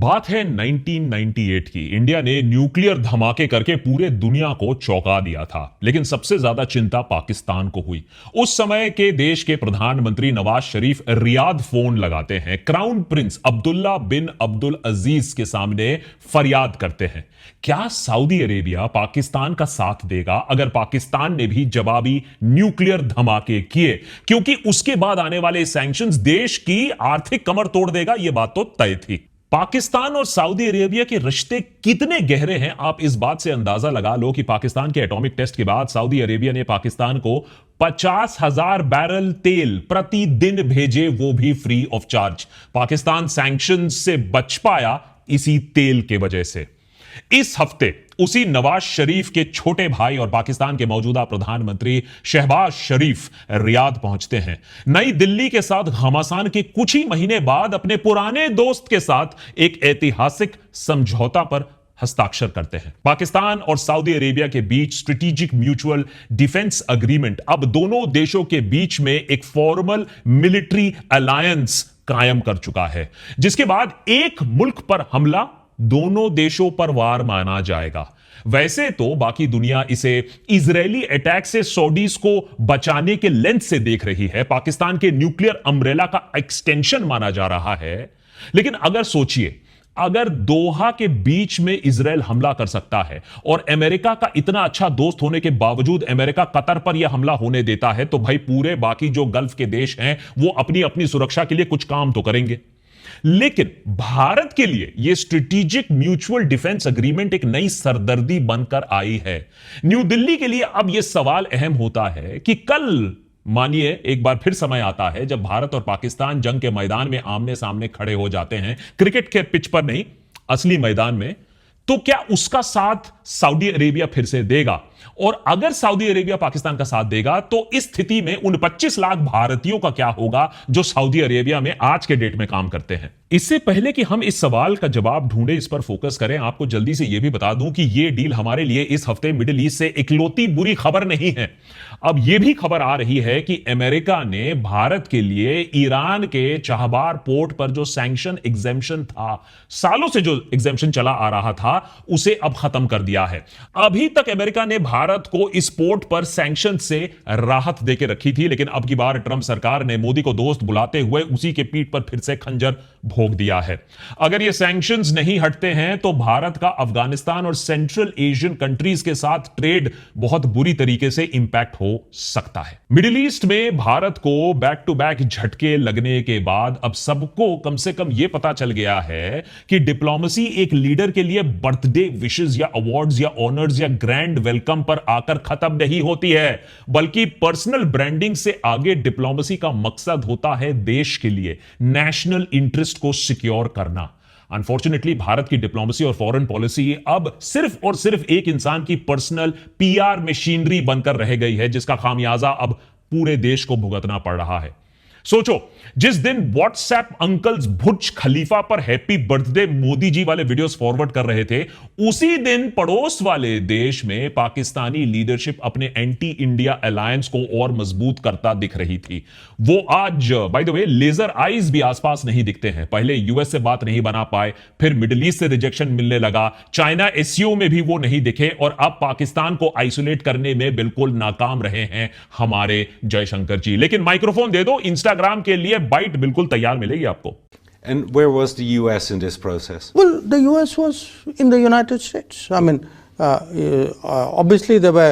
बात है 1998 की। इंडिया ने न्यूक्लियर धमाके करके पूरे दुनिया को चौंका दिया था, लेकिन सबसे ज्यादा चिंता पाकिस्तान को हुई। उस समय के देश के प्रधानमंत्री नवाज शरीफ रियाद फोन लगाते हैं, क्राउन प्रिंस अब्दुल्ला बिन अब्दुल अजीज के सामने फरियाद करते हैं। क्या सऊदी अरेबिया पाकिस्तान का साथ देगा अगर पाकिस्तान ने भी जवाबी न्यूक्लियर धमाके किए? क्योंकि उसके बाद आने वाले सैंक्शंस देश की आर्थिक कमर तोड़ देगा, यह बात तो तय थी। पाकिस्तान और सऊदी अरेबिया के रिश्ते कितने गहरे हैं, आप इस बात से अंदाजा लगा लो कि पाकिस्तान के एटॉमिक टेस्ट के बाद सऊदी अरेबिया ने पाकिस्तान को 50,000 बैरल तेल प्रतिदिन भेजे, वो भी free of charge. Pakistan sanction से बच पाया इसी तेल के वजह से। इस हफ्ते उसी नवाज शरीफ के छोटे भाई और पाकिस्तान के मौजूदा प्रधानमंत्री शहबाज शरीफ रियाद पहुंचते हैं। नई दिल्ली के साथ घमासान के कुछ ही महीने बाद अपने पुराने दोस्त के साथ एक ऐतिहासिक समझौता पर हस्ताक्षर करते हैं। पाकिस्तान और सऊदी अरेबिया के बीच स्ट्रेटेजिक म्यूचुअल डिफेंस एग्रीमेंट अब दोनों देशों के बीच में एक फॉर्मल मिलिट्री अलायंस कायम कर चुका है, जिसके बाद एक मुल्क पर हमला दोनों देशों पर वार माना जाएगा। वैसे तो बाकी दुनिया इसे इजरायली अटैक से सऊदीज को बचाने के लेंस से देख रही है, पाकिस्तान के न्यूक्लियर अम्ब्रेला का एक्सटेंशन माना जा रहा है। लेकिन अगर सोचिए, अगर दोहा के बीच में इजराइल हमला कर सकता है और अमेरिका का इतना अच्छा दोस्त होने के बावजूद अमेरिका कतर पर यह हमला होने देता है, तो भाई पूरे बाकी जो गल्फ के देश हैं वो अपनी अपनी सुरक्षा के लिए कुछ काम तो करेंगे। लेकिन भारत के लिए यह स्ट्रेटेजिक म्यूचुअल डिफेंस एग्रीमेंट एक नई सरदर्दी बनकर आई है। न्यू दिल्ली के लिए अब यह सवाल अहम होता है कि कल मानिए एक बार फिर समय आता है जब भारत और पाकिस्तान जंग के मैदान में आमने सामने खड़े हो जाते हैं, क्रिकेट के पिच पर नहीं, असली मैदान में, तो क्या उसका साथ सऊदी अरेबिया फिर से देगा? और अगर सऊदी अरेबिया पाकिस्तान का साथ देगा तो इस स्थिति में उन 25 लाख भारतीयों का क्या होगा जो सऊदी अरेबिया में आज के डेट में काम करते हैं? इससे पहले कि हम इस सवाल का जवाब ढूंढे, इस पर फोकस करें, आपको जल्दी से यह भी बता दूं कि यह डील हमारे लिए इस हफ्ते मिडिल ईस्ट से इकलौती बुरी खबर नहीं है। अब यह भी खबर आ रही है कि अमेरिका ने भारत के लिए ईरान के चाहबार पोर्ट पर जो सैंक्शन एग्जेम्पशन था, सालों से जो एग्जेम्पशन चला आ रहा था, उसे अब खत्म कर दिया है। अभी तक अमेरिका ने भारत को इस पोर्ट पर सैंक्शन से राहत देके रखी थी, लेकिन अब की बार ट्रंप सरकार ने मोदी को दोस्त बुलाते हुए उसी के पीठ पर फिर से खंजर भोंक दिया है। अगर ये सैंक्शंस नहीं हटते हैं तो भारत का अफगानिस्तान और सेंट्रल एशियन कंट्रीज के साथ ट्रेड बहुत बुरी तरीके से इंपैक्ट हो सकता है। मिडिल ईस्ट में भारत को बैक टू बैक झटके लगने के बाद अब सबको कम से कम यह पता चल गया है कि डिप्लोमेसी एक लीडर के लिए बर्थडे विशेस या अवार्ड्स या ऑनर्स या ग्रैंड वेलकम पर आकर खत्म नहीं होती है, बल्कि पर्सनल ब्रांडिंग से आगे डिप्लोमेसी का मकसद होता है देश के लिए नेशनल इंटरेस्ट को सिक्योर करना। अनफॉर्चुनेटली भारत की डिप्लोमेसी और फॉरेन पॉलिसी अब सिर्फ और सिर्फ एक इंसान की पर्सनल पीआर मशीनरी बनकर रह गई है, जिसका खामियाजा अब पूरे देश को भुगतना पड़ रहा है। सोचो, जिस दिन व्हाट्सएप अंकल्स बुर्ज खलीफा पर हैप्पी बर्थडे मोदी जी वाले वीडियोस फॉरवर्ड कर रहे थे, उसी दिन पड़ोस वाले देश में पाकिस्तानी लीडरशिप अपने एंटी इंडिया अलायंस को और मजबूत करता दिख रही थी। वो आज by the way laser eyes भी आसपास नहीं दिखते हैं। पहले यूएस से बात नहीं बना पाए, फिर मिडिल ईस्ट से रिजेक्शन मिलने लगा, चाइना एससीओ में भी वो नहीं दिखे, और अब पाकिस्तान को आइसोलेट करने में बिल्कुल नाकाम रहे हैं हमारे जयशंकर जी। लेकिन माइक्रोफोन दे दो, इंस्टाग्राम के लिए बाइट बिल्कुल तैयार मिलेगी आपको। And where was the US in this process? Well, the US was in the United States. I mean, obviously there were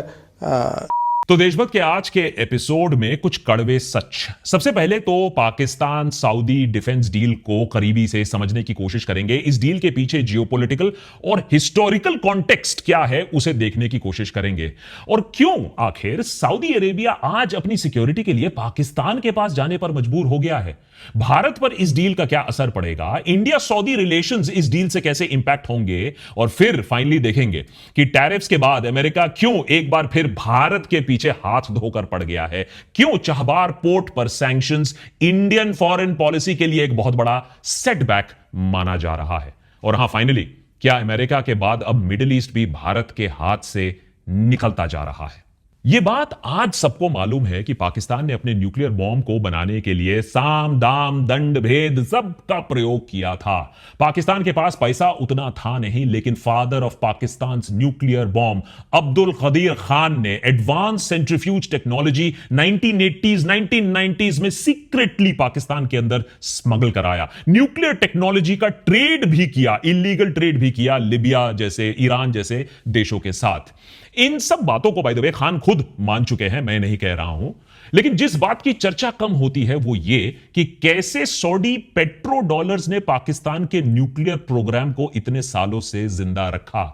तो देशभक्त के आज के एपिसोड में कुछ कड़वे सच। सबसे पहले तो पाकिस्तान सऊदी डिफेंस डील को करीबी से समझने की कोशिश करेंगे। इस डील के पीछे जियोपॉलिटिकल और हिस्टोरिकल कॉन्टेक्स्ट क्या है उसे देखने की कोशिश करेंगे, और क्यों आखिर सऊदी अरेबिया आज अपनी सिक्योरिटी के लिए पाकिस्तान के पास जाने पर मजबूर हो गया है। भारत पर इस डील का क्या असर पड़ेगा, इंडिया सऊदी रिलेशंस इस डील से कैसे इंपैक्ट होंगे, और फिर फाइनली देखेंगे कि टैरिफ्स के बाद अमेरिका क्यों एक बार फिर भारत के पीछे हाथ धोकर पड़ गया है, क्यों चाहबार पोर्ट पर सैंक्शंस इंडियन फॉरेन पॉलिसी के लिए एक बहुत बड़ा सेटबैक माना जा रहा है, और हां फाइनली क्या अमेरिका के बाद अब मिडिल ईस्ट भी भारत के हाथ से निकलता जा रहा है। यह बात आज सबको मालूम है कि पाकिस्तान ने अपने न्यूक्लियर बॉम्ब को बनाने के लिए साम दाम दंड भेद सब का प्रयोग किया था। पाकिस्तान के पास पैसा उतना था नहीं, लेकिन father of Pakistan nuclear bomb Abdul Qadeer Khan ने advance centrifuge technology 1980s 1990s में सीक्रेटली पाकिस्तान के अंदर स्मगल कराया। न्यूक्लियर टेक्नोलॉजी का ट्रेड भी किया, इलीगल ट्रेड भी किया लिबिया जैसे, ईरान जैसे देशों के साथ। इन सब बातों को बाय द वे खान खुद मान चुके हैं, मैं नहीं कह रहा हूं। लेकिन जिस बात की चर्चा कम होती है वो ये कि कैसे सऊदी पेट्रो डॉलर्स ने पाकिस्तान के न्यूक्लियर प्रोग्राम को इतने सालों से जिंदा रखा।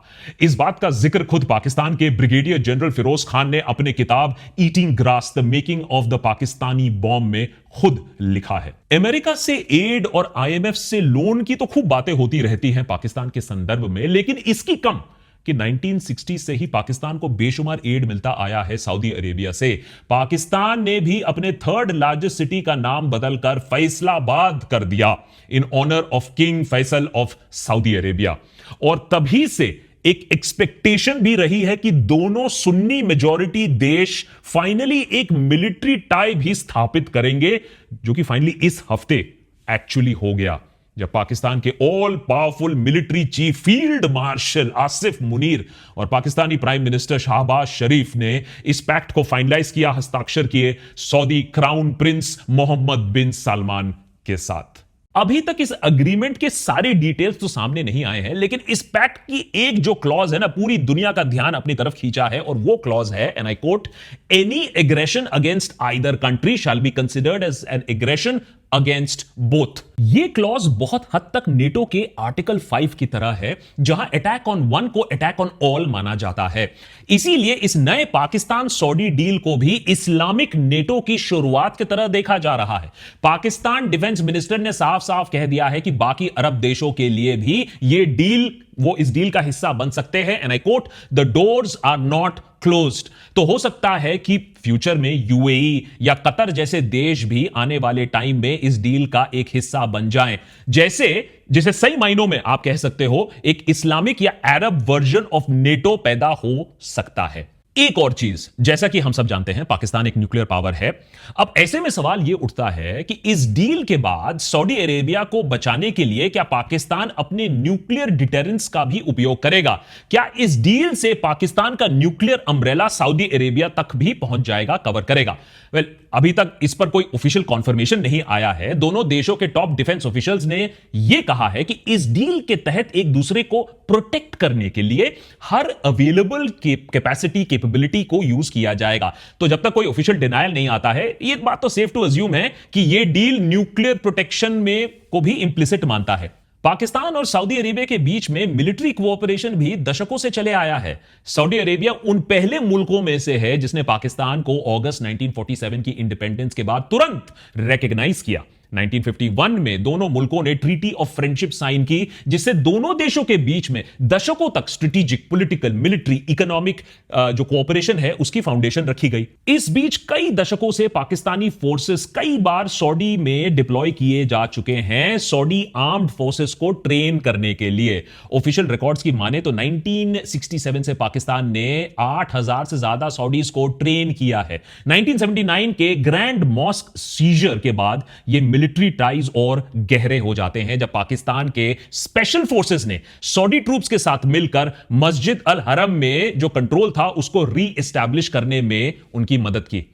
इस बात का जिक्र खुद पाकिस्तान के ब्रिगेडियर जनरल फिरोज खान ने अपने किताब eating grass the making of the Pakistani bomb में खुद लिखा है। अमेरिका से एड और IMF से लोन की तो खूब बातें होती रहती हैं पाकिस्तान के संदर्भ में, लेकिन इसकी कम कि 1960 से ही पाकिस्तान को बेशुमार एड मिलता आया है सऊदी अरेबिया से। पाकिस्तान ने भी अपने थर्ड लार्जेस्ट सिटी का नाम बदलकर फैसलाबाद कर दिया in honour of King Faisal of Saudi Arabia. और तभी से एक एक्सपेक्टेशन भी रही है कि दोनों सुन्नी मेजॉरिटी देश फाइनली एक मिलिट्री टाई भी स्थापित करेंगे, जो कि फाइनली इस हफ्ते एक्चुअली हो गया, जब पाकिस्तान के all powerful military chief field marshal Asif Munir और पाकिस्तानी प्राइम मिनिस्टर शहबाज शरीफ ने इस पैक्ट को फाइनलाइज किया, हस्ताक्षर किए सऊदी क्राउन प्रिंस मोहम्मद बिन सलमान के साथ। अभी तक इस अग्रीमेंट के सारे डिटेल्स तो सामने नहीं आए हैं, लेकिन इस पैक्ट की एक जो क्लॉज है ना, पूरी दुनिया का ध्यान अपनी तरफ खींचा है, और वो क्लॉज है, and I quote, any aggression against either country shall be considered as an aggression against both. ये क्लॉज बहुत हद तक नेटो के आर्टिकल 5 की तरह है, जहां अटैक ऑन वन को अटैक ऑन ऑल माना जाता है। इसीलिए इस नए पाकिस्तान सऊदी डील को भी इस्लामिक नेटो की शुरुआत की तरह देखा जा रहा है। पाकिस्तान डिफेंस मिनिस्टर ने साफ साफ कह दिया है कि बाकी अरब देशों के लिए भी ये डील, वो इस डील का हिस्सा बन सकते हैं, and I quote, the doors are not closed. तो हो सकता है कि फ्यूचर में UAE या कतर जैसे देश भी आने वाले टाइम में इस डील का एक हिस्सा बन जाएं, जैसे सही मायनों में आप कह सकते हो एक इस्लामिक या अरब वर्जन ऑफ नेटो पैदा हो सकता है। एक और चीज, जैसा कि हम सब जानते हैं पाकिस्तान एक न्यूक्लियर पावर है। अब ऐसे में सवाल यह उठता है कि इस डील के बाद सऊदी अरेबिया को बचाने के लिए क्या पाकिस्तान अपने न्यूक्लियर डिटेरेंस का भी उपयोग करेगा? क्या इस डील से पाकिस्तान का न्यूक्लियर अम्ब्रेला सऊदी अरेबिया तक भी पहुंच जाएगा, कवर करेगा? वेल, अभी तक इस पर कोई ऑफिशियल कॉन्फर्मेशन नहीं आया है। दोनों देशों के टॉप डिफेंस ऑफिशियल्स ने यह कहा है कि इस डील के तहत एक दूसरे को प्रोटेक्ट करने के लिए हर अवेलेबल कैपेसिटी कैपेबिलिटी को यूज किया जाएगा। तो जब तक कोई ऑफिशियल डिनायल नहीं आता है, ये बात तो सेफ टू अज्यूम है कि यह डील न्यूक्लियर प्रोटेक्शन में को भी इंप्लिसिट मानता है। पाकिस्तान और सऊदी अरेबिया के बीच में मिलिट्री कोऑपरेशन भी दशकों से चले आया है। सऊदी अरेबिया उन पहले मुल्कों में से है जिसने पाकिस्तान को अगस्त 1947 की इंडिपेंडेंस के बाद तुरंत रिकॉग्नाइज किया। 1951 में दोनों मुल्कों ने ट्रीटी ऑफ फ्रेंडशिप साइन की, जिससे दोनों देशों के बीच में दशकों तक स्ट्रेटेजिक, पॉलिटिकल, मिलिट्री, इकोनॉमिक जो कोऑपरेशन है उसकी फाउंडेशन रखी गई। इस बीच कई दशकों से पाकिस्तानी फोर्सेस कई बार सऊदी में डिप्लॉय किए जा चुके हैं, सऊदी आर्म्ड फोर्सेस को ट्रेन करने के लिए। ऑफिशियल रिकॉर्ड्स की माने तो 1967 से पाकिस्तान ने 8000 से ज्यादा सऊदीज को ट्रेन किया है। 1979 के ग्रैंड मॉस्क सीजर के बाद यह मिलिट्री टाइज और गहरे हो जाते हैं, जब पाकिस्तान के स्पेशल फोर्सेस ने सऊदी ट्रूप्स के साथ मिलकर मस्जिद अल हरम में जो कंट्रोल था उसको री एस्टैब्लिश करने में उनकी मदद की।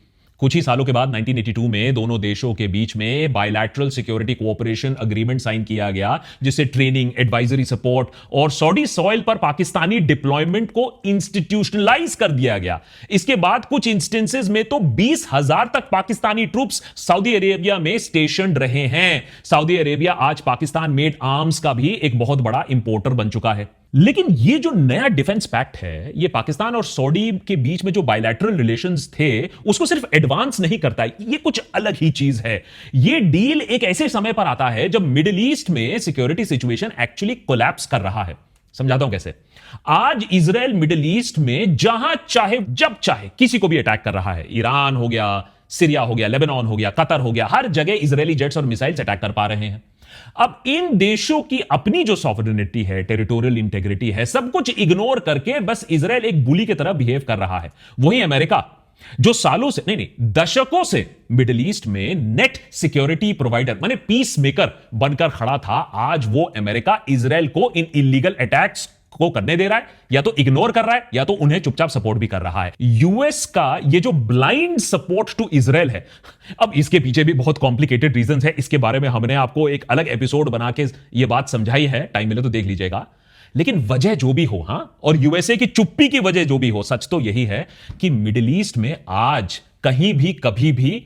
कुछ ही सालों के बाद 1982 में दोनों देशों के बीच में bilateral security cooperation agreement sign किया गया, जिससे ट्रेनिंग, एडवाइजरी सपोर्ट और सऊदी सॉइल पर पाकिस्तानी डिप्लॉयमेंट को इंस्टीट्यूशनलाइज कर दिया गया। इसके बाद कुछ इंस्टेंसेस में तो 20,000 तक पाकिस्तानी ट्रूप्स सऊदी अरेबिया में स्टेशनड रहे हैं। सऊदी अरेबिया आज पाकिस्तान मेड आर्म्स का भी एक बहुत बड़ा इंपोर्टर बन चुका है। लेकिन ये जो नया डिफेंस पैक्ट है, ये पाकिस्तान और सऊदी के बीच में जो बायलैटरल रिलेशंस थे उसको सिर्फ एडवांस नहीं करता है, ये कुछ अलग ही चीज है। ये डील एक ऐसे समय पर आता है जब मिडिल ईस्ट में सिक्योरिटी सिचुएशन एक्चुअली कोलैप्स कर रहा है। समझाता हूं कैसे। आज इजराइल मिडिल ईस्ट में जहां चाहे जब चाहे किसी को भी अटैक कर रहा है। ईरान हो गया, सीरिया हो गया, लेबनान हो गया, कतर हो गया, हर जगह इजरायली जेट्स और मिसाइल्स अटैक कर पा रहे हैं। अब इन देशों की अपनी जो सॉवरेनिटी है, टेरिटोरियल इंटेग्रिटी है, सब कुछ इग्नोर करके बस इजराइल एक बुली की तरह बिहेव कर रहा है। वहीं अमेरिका जो सालों से नहीं दशकों से मिडिल ईस्ट में नेट सिक्योरिटी प्रोवाइडर माने पीस मेकर बनकर खड़ा था, आज वो अमेरिका इजराइल को इन इलीगल अटैक्स को करने दे रहा है, या तो इग्नोर कर रहा है या तो उन्हें चुपचाप सपोर्ट भी कर रहा है। यूएस का ये जो ब्लाइंड सपोर्ट टू इजराइल है, अब इसके पीछे भी बहुत कॉम्प्लिकेटेड रीजंस है, इसके बारे में हमने आपको एक अलग एपिसोड बना के ये बात समझाई है, टाइम मिले तो देख लीजिएगा। लेकिन वजह जो भी हो, हां, और यूएसए की चुप्पी की वजह जो भी हो, सच तो यही है कि मिडिल ईस्ट में आज कहीं भी कभी भी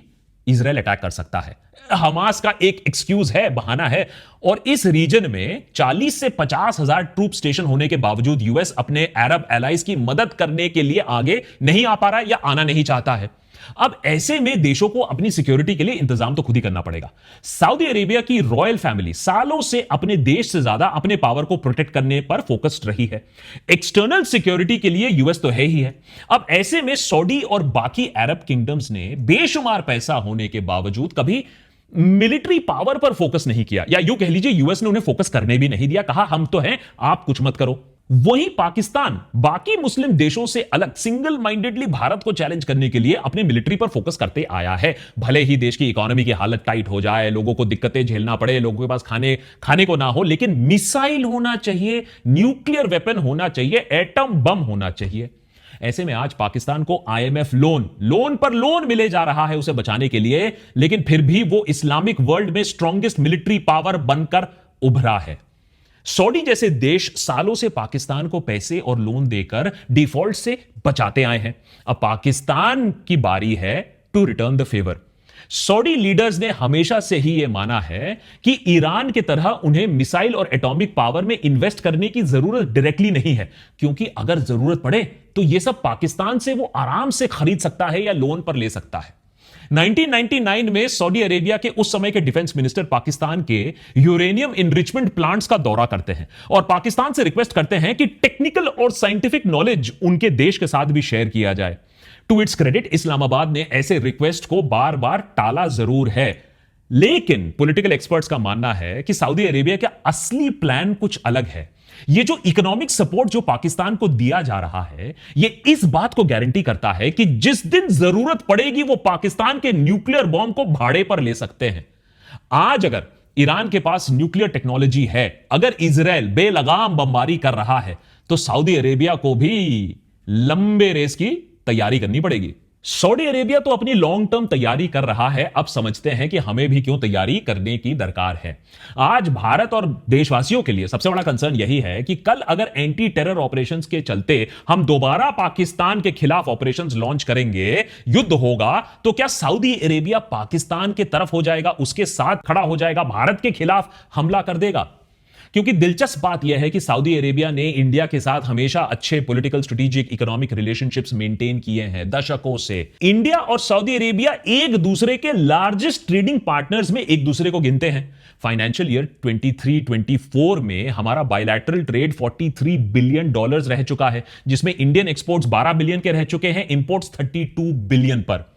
इजराइल अटैक कर सकता है। हमास का एक एक्सक्यूज है, बहाना है, और इस रीजन में 40 से 50 हजार ट्रूप स्टेशन होने के बावजूद यूएस अपने अरब एलाइज की मदद करने के लिए आगे नहीं आ पा रहा है या आना नहीं चाहता है। अब ऐसे में देशों को अपनी सिक्योरिटी के लिए इंतजाम तो खुद ही करना पड़ेगा। सऊदी अरेबिया की रॉयल फैमिली सालों से अपने देश से ज्यादा अपने पावर को प्रोटेक्ट करने पर फोकस्ड रही है। एक्सटर्नल सिक्योरिटी के लिए यूएस तो है ही है। अब ऐसे में सऊदी और बाकी अरब किंगडम्स ने बेशुमार पैसा होने के बावजूद कभी मिलिट्री पावर पर फोकस नहीं किया, या यूं कह लीजिए यूएस ने उन्हें फोकस करने भी नहीं दिया, कहा हम तो हैं, आप कुछ मत करो। वहीं पाकिस्तान बाकी मुस्लिम देशों से अलग सिंगल माइंडेडली भारत को चैलेंज करने के लिए अपने मिलिट्री पर फोकस करते आया है। भले ही देश की इकोनॉमी की हालत टाइट हो जाए, लोगों को दिक्कतें झेलना पड़े, लोगों के पास खाने को ना हो, लेकिन मिसाइल होना चाहिए, न्यूक्लियर वेपन होना चाहिए, एटम बम होना चाहिए। ऐसे में आज पाकिस्तान को आईएमएफ लोन पर लोन मिले जा रहा है उसे बचाने के लिए, लेकिन फिर भी वो इस्लामिक वर्ल्ड में स्ट्रॉन्गेस्ट मिलिट्री पावर बनकर उभरा है। सऊदी जैसे देश सालों से पाकिस्तान को पैसे और लोन देकर डिफॉल्ट से बचाते आए हैं। अब पाकिस्तान की बारी है to return the favour. Saudi leaders ने हमेशा से ही यह माना है कि ईरान की तरह उन्हें मिसाइल और एटॉमिक पावर में इन्वेस्ट करने की जरूरत डायरेक्टली नहीं है, क्योंकि अगर जरूरत पड़े तो यह सब पाकिस्तान से वो आराम से खरीद सकता है या लोन पर ले सकता है। 1999 में सऊदी अरेबिया के उस समय के डिफेंस मिनिस्टर पाकिस्तान के यूरेनियम इनरिचमेंट प्लांट्स का दौरा करते हैं और पाकिस्तान से रिक्वेस्ट करते हैं कि टेक्निकल और साइंटिफिक नॉलेज उनके देश के साथ भी शेयर किया जाए। टू इट्स क्रेडिट, इस्लामाबाद ने ऐसे रिक्वेस्ट को बार बार टाला जरूर है, लेकिन पॉलिटिकल एक्सपर्ट्स का मानना है कि सऊदी अरेबिया का असली प्लान कुछ अलग है। ये जो इकोनॉमिक सपोर्ट जो पाकिस्तान को दिया जा रहा है, ये इस बात को गारंटी करता है कि जिस दिन जरूरत पड़ेगी वो पाकिस्तान के न्यूक्लियर बॉम्ब को भाड़े पर ले सकते हैं। आज अगर ईरान के पास न्यूक्लियर टेक्नोलॉजी है, अगर इजराइल बेलगाम बमबारी कर रहा है, तो सऊदी अरेबिया को भी लंबे रेस की तैयारी करनी पड़ेगी। सऊदी अरेबिया तो अपनी लॉन्ग टर्म तैयारी कर रहा है, अब समझते हैं कि हमें भी क्यों तैयारी करने की दरकार है। आज भारत और देशवासियों के लिए सबसे बड़ा कंसर्न यही है कि कल अगर एंटी टेरर ऑपरेशंस के चलते हम दोबारा पाकिस्तान के खिलाफ ऑपरेशंस लॉन्च करेंगे, युद्ध होगा, तो क्या सऊदी अरेबिया पाकिस्तान के तरफ हो जाएगा, उसके साथ खड़ा हो जाएगा, भारत के खिलाफ हमला कर देगा? क्योंकि दिलचस्प बात यह है कि सऊदी अरेबिया ने इंडिया के साथ हमेशा अच्छे political, strategic, economic relationships maintain किए हैं दशकों से। इंडिया और सऊदी अरेबिया एक दूसरे के लार्जेस्ट ट्रेडिंग पार्टनर्स में एक दूसरे को गिनते हैं। फाइनेंशियल ईयर 23-24 में हमारा बायलैटरल ट्रेड $43 बिलियन रह चुका है, जिसमें इंडियन एक्सपोर्ट्स 12 बिलियन के रह चुके हैं, इंपोर्ट्स 32 बिलियन पर।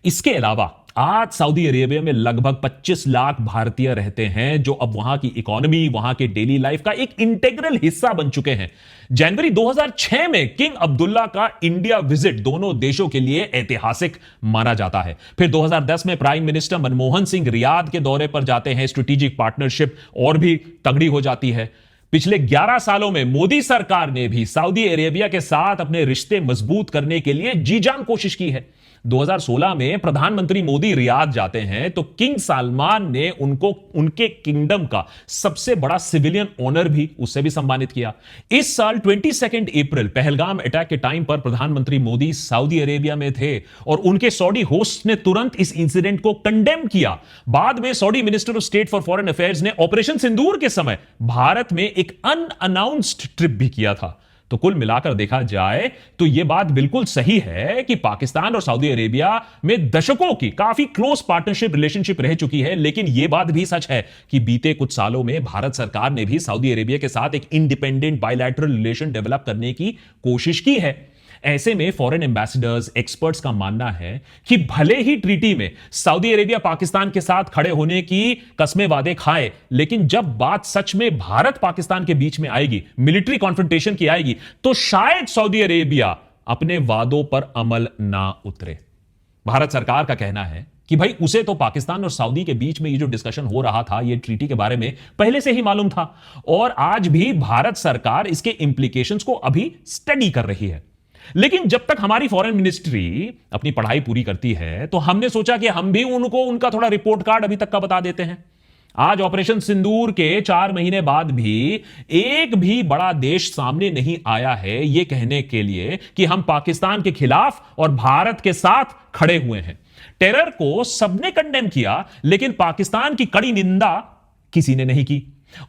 इसके अलावा आज सऊदी अरेबिया में लगभग 25 लाख भारतीय रहते हैं, जो अब वहां की इकोनॉमी, वहां के डेली लाइफ का एक इंटीग्रल हिस्सा बन चुके हैं। जनवरी 2006 में किंग अब्दुल्ला का इंडिया विजिट दोनों देशों के लिए ऐतिहासिक माना जाता है। फिर 2010 में prime minister Manmohan Singh Riyadh के दौरे पर जाते हैं, स्ट्रेटेजिक पार्टनरशिप और भी तगड़ी हो जाती है। पिछले 11 सालों में मोदी सरकार ने भी सऊदी अरेबिया के साथ अपने रिश्ते मजबूत करने के लिए जी जान कोशिश की है। 2016 में प्रधानमंत्री मोदी रियाद जाते हैं तो किंग सलमान ने उनको उनके किंगडम का सबसे बड़ा सिविलियन ऑनर भी उससे भी सम्मानित किया। इस साल 22 अप्रैल पहलगाम अटैक के टाइम पर प्रधानमंत्री मोदी सऊदी अरेबिया में थे और उनके सऊदी होस्ट ने तुरंत इस इंसिडेंट को कंडेम किया। बाद में Saudi minister of state for foreign affairs ने ऑपरेशन सिंदूर के समय भारत में एक अनअनाउंस्ड ट्रिप भी किया था। तो कुल मिलाकर देखा जाए तो यह बात बिल्कुल सही है कि पाकिस्तान और सऊदी अरेबिया में दशकों की काफी क्लोज पार्टनरशिप रिलेशनशिप रह चुकी है, लेकिन यह बात भी सच है कि बीते कुछ सालों में भारत सरकार ने भी सऊदी अरेबिया के साथ एक इंडिपेंडेंट बायलैटरल रिलेशन डेवलप करने की कोशिश की है। ऐसे में फॉरेन एम्बेसडर्स, एक्सपर्ट्स का मानना है कि भले ही ट्रीटी में सऊदी अरेबिया पाकिस्तान के साथ खड़े होने की कस्में वादे खाए, लेकिन जब बात सच में भारत पाकिस्तान के बीच में आएगी, मिलिट्री कॉन्फ्रंटेशन की आएगी, तो शायद सऊदी अरेबिया अपने वादों पर अमल ना उतरे। भारत सरकार का कहना है कि भाई उसे तो पाकिस्तान और सऊदी के बीच में ये जो डिस्कशन हो रहा था, ये ट्रीटी के बारे में पहले से ही मालूम था और आज भी भारत सरकार इसके इंप्लीकेशंस को अभी स्टडी कर रही है। लेकिन जब तक हमारी फॉरेन मिनिस्ट्री अपनी पढ़ाई पूरी करती है तो हमने सोचा कि हम भी उनको उनका थोड़ा रिपोर्ट कार्ड अभी तक का बता देते हैं। आज ऑपरेशन सिंदूर के 4 महीने बाद भी एक भी बड़ा देश सामने नहीं आया है यह कहने के लिए कि हम पाकिस्तान के खिलाफ और भारत के साथ खड़े हुए हैं। टेरर को सबने कंडेम किया, लेकिन पाकिस्तान की कड़ी निंदा किसी ने नहीं की।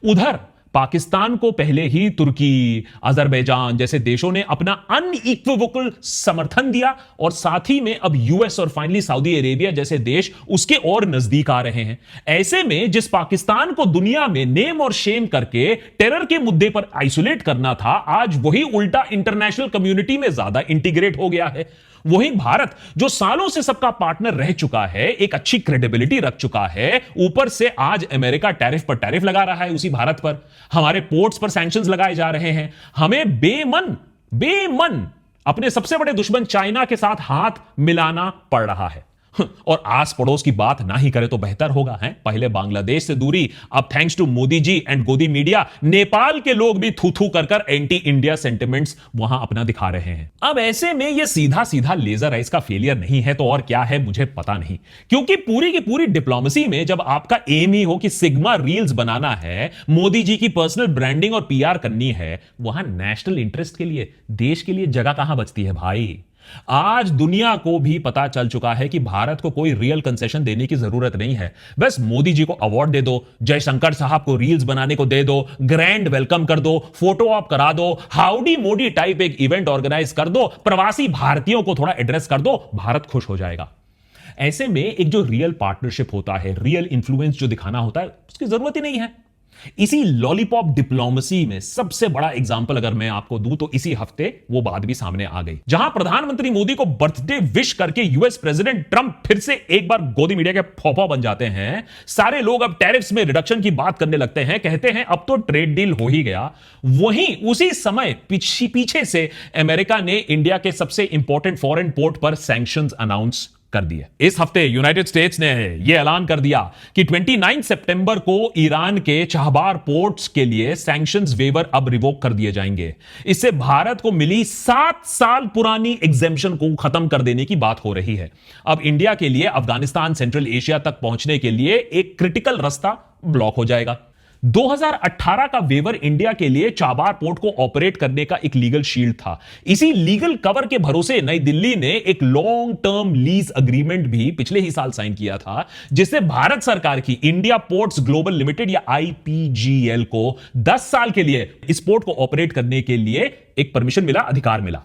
उधर पाकिस्तान को पहले ही तुर्की, अजरबैजान जैसे देशों ने अपना अनइक्विवोकल समर्थन दिया और साथ ही में अब यूएस और फाइनली सऊदी अरेबिया जैसे देश उसके और नजदीक आ रहे हैं। ऐसे में जिस पाकिस्तान को दुनिया में नेम और शेम करके टेरर के मुद्दे पर आइसोलेट करना था, आज वही उल्टा इंटरनेशनल कम्युनिटी में ज्यादा इंटीग्रेट हो गया है। वही भारत जो सालों से सबका पार्टनर रह चुका है, एक अच्छी क्रेडिबिलिटी रख चुका है, ऊपर से आज अमेरिका टैरिफ पर टैरिफ लगा रहा है उसी भारत पर। हमारे पोर्ट्स पर सैंक्शंस लगाए जा रहे हैं। हमें बेमन अपने सबसे बड़े दुश्मन चाइना के साथ हाथ मिलाना पड़ रहा है। और आस पड़ोस की बात ना ही करे तो बेहतर होगा है। पहले बांग्लादेश से दूरी, अब thanks to Modi ji and godi media Nepal के लोग भी थू थू कर एंटी इंडिया सेंटिमेंट्स वहां अपना दिखा रहे हैं। अब ऐसे में यह सीधा सीधा लेजर राइस का फेलियर नहीं है तो और क्या है मुझे पता नहीं, क्योंकि पूरी की पूरी डिप्लोमेसी में जब आपका एम ही हो कि सिग्मा रील्स बनाना है, मोदी जी की पर्सनल ब्रांडिंग और पीआर करनी है, वहां नेशनल इंटरेस्ट के लिए, देश के लिए जगह कहां बचती है भाई। आज दुनिया को भी पता चल चुका है कि भारत को कोई रियल कंसेशन देने की जरूरत नहीं है। बस मोदी जी को अवार्ड दे दो, जयशंकर साहब को रील्स बनाने को दे दो, ग्रैंड वेलकम कर दो, फोटो ऑप करा दो, हाउडी मोदी टाइप एक इवेंट ऑर्गेनाइज कर दो, प्रवासी भारतीयों को थोड़ा एड्रेस कर दो, भारत खुश हो जाएगा। ऐसे में एक जो रियल पार्टनरशिप होता है, रियल इंफ्लुएंस जो दिखाना होता है, उसकी जरूरत ही नहीं है। इसी लॉलीपॉप डिप्लोमेसी में सबसे बड़ा एग्जांपल अगर मैं आपको दूं तो इसी हफ्ते वो बात भी सामने आ गई, जहां प्रधानमंत्री मोदी को बर्थडे विश करके यूएस प्रेसिडेंट ट्रंप फिर से एक बार गोदी मीडिया के फौफा बन जाते हैं। सारे लोग अब टैरिफ्स में रिडक्शन की बात करने लगते हैं, कहते हैं अब तो ट्रेड डील हो ही गया। वहीं उसी समय पीछे से अमेरिका ने इंडिया के सबसे इंपॉर्टेंट फॉरेन पोर्ट पर सैंक्शंस अनाउंस कर दिए। इस हफ्ते यूनाइटेड स्टेट्स ने यह ऐलान कर दिया कि 29 सितंबर को ईरान के चाहबार पोर्ट्स के लिए सैंक्शंस वेवर अब रिवोक कर दिए जाएंगे। इससे भारत को मिली 7 साल पुरानी एग्जेम्पशन को खत्म कर देने की बात हो रही है। अब इंडिया के लिए अफगानिस्तान, सेंट्रल एशिया तक पहुंचने के लिए एक क्रिटिकल रास्ता ब्लॉक हो जाएगा। 2018 का वेवर इंडिया के लिए चाबार पोर्ट को ऑपरेट करने का एक लीगल शील्ड था। इसी लीगल कवर के भरोसे नई दिल्ली ने एक लॉन्ग टर्म लीज अग्रीमेंट भी पिछले ही साल साइन किया था, जिससे भारत सरकार की इंडिया पोर्ट्स ग्लोबल लिमिटेड या आईपीजीएल को 10 साल के लिए इस पोर्ट को ऑपरेट करने के लिए एक परमिशन मिला, अधिकार मिला।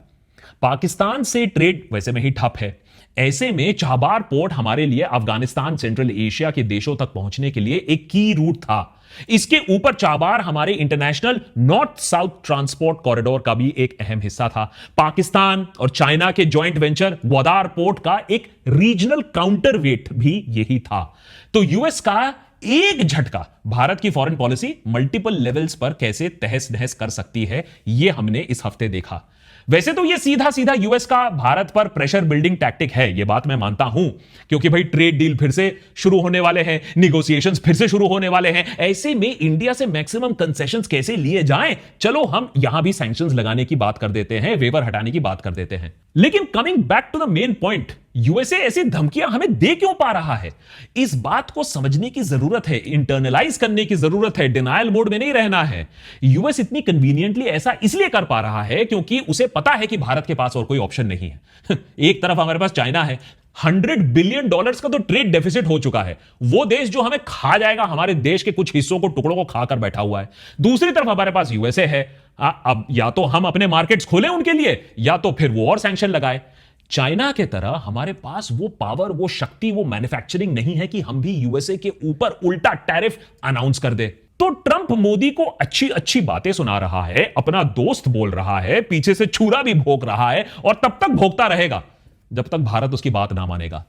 पाकिस्तान से ट्रेड वैसे में ही ठप है। ऐसे में चाबार पोर्ट हमारे लिए अफगानिस्तान, सेंट्रल एशिया के देशों तक पहुंचने के लिए एक की रूट था। इसके ऊपर चाबार हमारे international north south transport corridor का भी एक अहम हिस्सा था। पाकिस्तान और चाइना के जॉइंट वेंचर ग्वादार पोर्ट का एक रीजनल काउंटरवेट भी यही था। तो यूएस का एक झटका भारत की फॉरेन पॉलिसी मल्टीपल लेवल्स पर कैसे तहस नहस कर सकती है, यह हमने इस हफ्ते देखा। वैसे तो ये सीधा सीधा यूएस का भारत पर प्रेशर बिल्डिंग टैक्टिक है, ये बात मैं मानता हूं, क्योंकि भाई ट्रेड डील फिर से शुरू होने वाले हैं, निगोशिएशंस फिर से शुरू होने वाले हैं। ऐसे में इंडिया से मैक्सिमम कंसेशंस कैसे लिए जाएं, चलो हम यहां भी सैंक्शंस लगाने की बात कर देते हैं, वेवर हटाने की बात कर देते हैं। लेकिन coming back to the main point, USA ऐसी धमकियां हमें दे क्यों पा रहा है, इस बात को समझने की जरूरत है, इंटरनलाइज करने की जरूरत है, डिनायल मोड में नहीं रहना है। यूएस इतनी कन्वीनियंटली ऐसा इसलिए कर पा रहा है क्योंकि उसे पता है कि भारत के पास और कोई ऑप्शन नहीं है। एक तरफ हमारे पास चाइना है, $100 बिलियन का तो ट्रेड डेफिसिट हो चुका है, वो देश जो हमें खा जाएगा, हमारे देश के कुछ हिस्सों को, टुकड़ों को खाकर बैठा हुआ है। दूसरी तरफ हमारे पास यूएसए है। अब या तो हम अपने मार्केट्स खोलें उनके लिए, या तो फिर वो और सैंक्शन लगाए। चाइना के तरह हमारे पास वो पावर, वो शक्ति, वो मैन्युफैक्चरिंग नहीं है कि हम भी यूएसए के ऊपर उल्टा टैरिफ अनाउंस कर दे। तो ट्रंप मोदी को अच्छी अच्छी बातें सुना रहा है, अपना दोस्त बोल रहा है, पीछे से छुरा भी भोंक रहा है, और तब तक भोंकता रहेगा जब तक भारत उसकी बात ना मानेगा।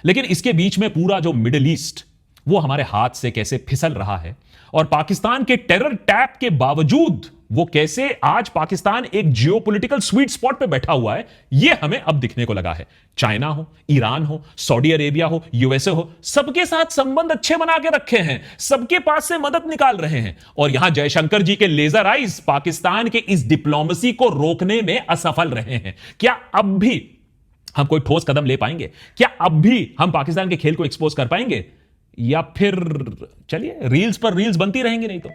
लेकिन इसके बीच में पूरा जो मिडिल ईस्ट वो हमारे हाथ से कैसे फिसल रहा है, और पाकिस्तान के टेरर टैप के बावजूद वो कैसे आज पाकिस्तान एक जियोपॉलिटिकल स्वीट स्पॉट पे बैठा हुआ है, यह हमें अब दिखने को लगा है। चाइना हो, ईरान हो, सऊदी अरेबिया हो, यूएसए हो, सबके साथ संबंध अच्छे बना के रखे हैं, सबके पास से मदद निकाल रहे हैं। और यहां जयशंकर जी के लेजर आइज पाकिस्तान के इस डिप्लोमेसी को रोकने में असफल रहे हैं। क्या अब भी हम कोई ठोस कदम ले पाएंगे? क्या अब भी हम पाकिस्तान के खेल को एक्सपोज कर पाएंगे? या फिर चलिए रील्स पर रील्स बनती रहेंगी नहीं तो